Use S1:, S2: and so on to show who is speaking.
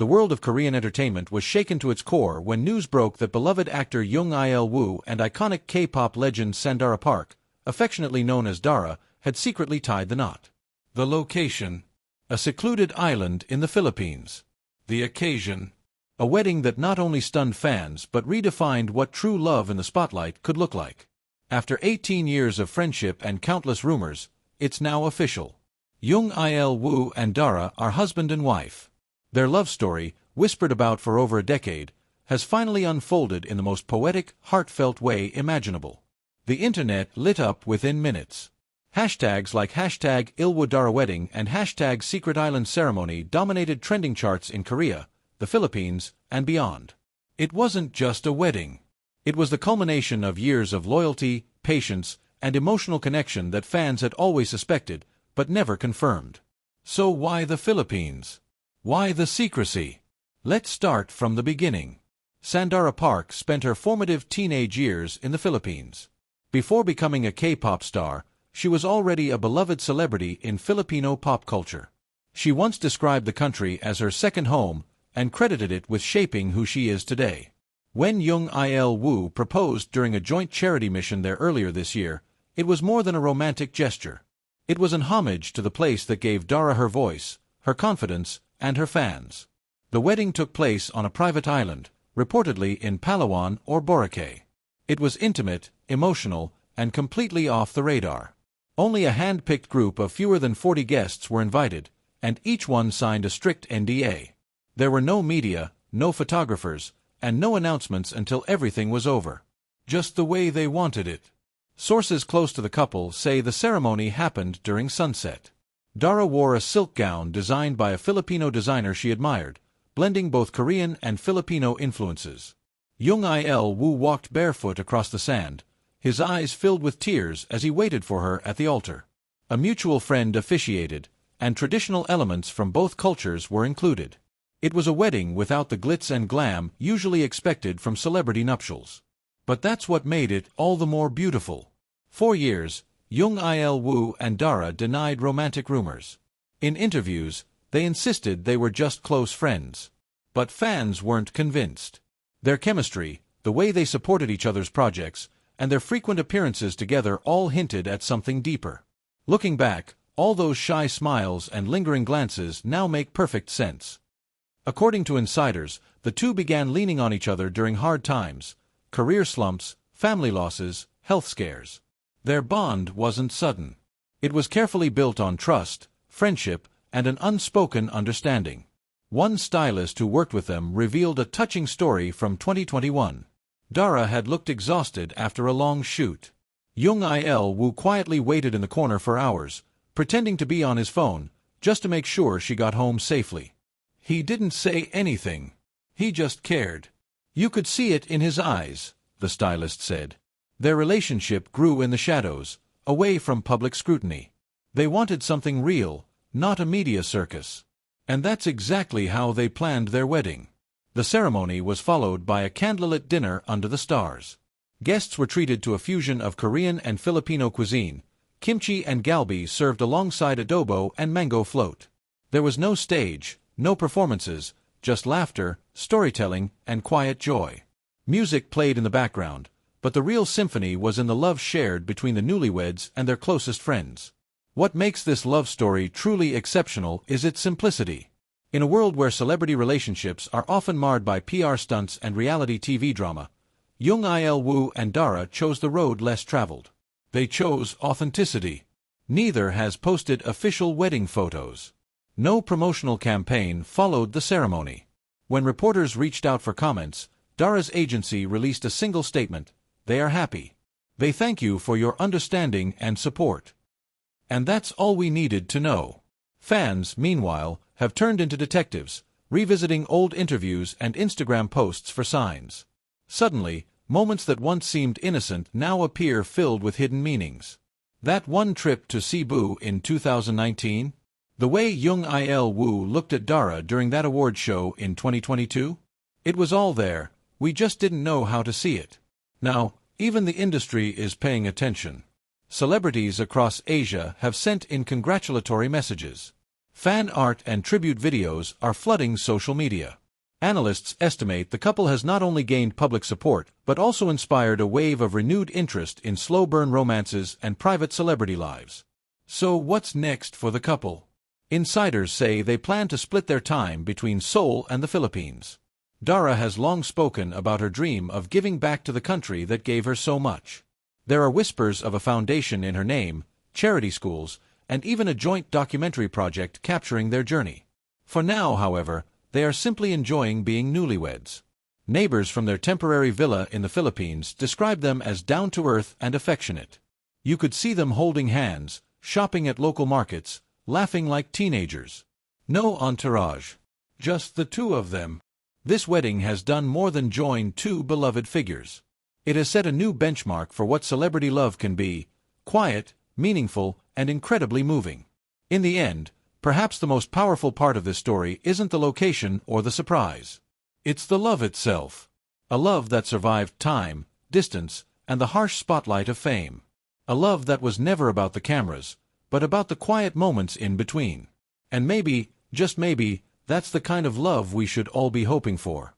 S1: The world of Korean entertainment was shaken to its core when news broke that beloved actor Jung Il-woo and iconic K-pop legend Sandara Park, affectionately known as Dara, had secretly tied the knot. The location: a secluded island in the Philippines. The occasion: a wedding that not only stunned fans but redefined what true love in the spotlight could look like. After 18 years of friendship and countless rumors, it's now official. Jung Il-woo and Dara are husband and wife. Their love story, whispered about for over a decade, has finally unfolded in the most poetic, heartfelt way imaginable. The internet lit up within minutes. Hashtags like hashtag #IlWooDaraWedding and hashtag Secret Island Ceremony dominated trending charts in Korea, the Philippines, and beyond. It wasn't just a wedding. It was the culmination of years of loyalty, patience, and emotional connection that fans had always suspected, but never confirmed. So why the Philippines? Why the secrecy? Let's start from the beginning. Sandara Park spent her formative teenage years in the Philippines. Before becoming a K-pop star, she was already a beloved celebrity in Filipino pop culture. She once described the country as her second home and credited it with shaping who she is today. When Jung Il-woo proposed during a joint charity mission there earlier this year, it was more than a romantic gesture. It was an homage to the place that gave Dara her voice, her confidence, and her fans. The wedding took place on a private island, reportedly in Palawan or Boracay. It was intimate, emotional, and completely off the radar. Only a hand-picked group of fewer than 40 guests were invited, and each one signed a strict NDA. There were no media, no photographers, and no announcements until everything was over. Just the way they wanted it. Sources close to the couple say the ceremony happened during sunset. Dara wore a silk gown designed by a Filipino designer she admired, blending both Korean and Filipino influences. Jung Il-woo walked barefoot across the sand, his eyes filled with tears as he waited for her at the altar. A mutual friend officiated, and traditional elements from both cultures were included. It was a wedding without the glitz and glam usually expected from celebrity nuptials. But that's what made it all the more beautiful. For years, Jung Il-woo and Dara denied romantic rumors. In interviews, they insisted they were just close friends. But fans weren't convinced. Their chemistry, the way they supported each other's projects, and their frequent appearances together all hinted at something deeper. Looking back, all those shy smiles and lingering glances now make perfect sense. According to insiders, the two began leaning on each other during hard times, career slumps, family losses, health scares. Their bond wasn't sudden. It was carefully built on trust, friendship, and an unspoken understanding. One stylist who worked with them revealed a touching story from 2021. Dara had looked exhausted after a long shoot. Jung Il-woo quietly waited in the corner for hours, pretending to be on his phone, just to make sure she got home safely. He didn't say anything. He just cared. You could see it in his eyes, the stylist said. Their relationship grew in the shadows, away from public scrutiny. They wanted something real, not a media circus. And that's exactly how they planned their wedding. The ceremony was followed by a candlelit dinner under the stars. Guests were treated to a fusion of Korean and Filipino cuisine, kimchi and galbi served alongside adobo and mango float. There was no stage, no performances, just laughter, storytelling, and quiet joy. Music played in the background, but the real symphony was in the love shared between the newlyweds and their closest friends. What makes this love story truly exceptional is its simplicity. In a world where celebrity relationships are often marred by PR stunts and reality TV drama, Jung Il-woo and Dara chose the road less traveled. They chose authenticity. Neither has posted official wedding photos. No promotional campaign followed the ceremony. When reporters reached out for comments, Dara's agency released a single statement: "They are happy. They thank you for your understanding and support." And that's all we needed to know. Fans, meanwhile, have turned into detectives, revisiting old interviews and Instagram posts for signs. Suddenly, moments that once seemed innocent now appear filled with hidden meanings. That one trip to Cebu in 2019? The way Jung Il-woo looked at Dara during that award show in 2022? It was all there, we just didn't know how to see it. Now, even the industry is paying attention. Celebrities across Asia have sent in congratulatory messages. Fan art and tribute videos are flooding social media. Analysts estimate the couple has not only gained public support, but also inspired a wave of renewed interest in slow-burn romances and private celebrity lives. So what's next for the couple? Insiders say they plan to split their time between Seoul and the Philippines. Dara has long spoken about her dream of giving back to the country that gave her so much. There are whispers of a foundation in her name, charity schools, and even a joint documentary project capturing their journey. For now, however, they are simply enjoying being newlyweds. Neighbors from their temporary villa in the Philippines describe them as down-to-earth and affectionate. You could see them holding hands, shopping at local markets, laughing like teenagers. No entourage. Just the two of them. This wedding has done more than join two beloved figures. It has set a new benchmark for what celebrity love can be: quiet, meaningful, and incredibly moving. In the end, perhaps the most powerful part of this story isn't the location or the surprise. It's the love itself. A love that survived time, distance, and the harsh spotlight of fame. A love that was never about the cameras, but about the quiet moments in between. And maybe, just maybe, that's the kind of love we should all be hoping for.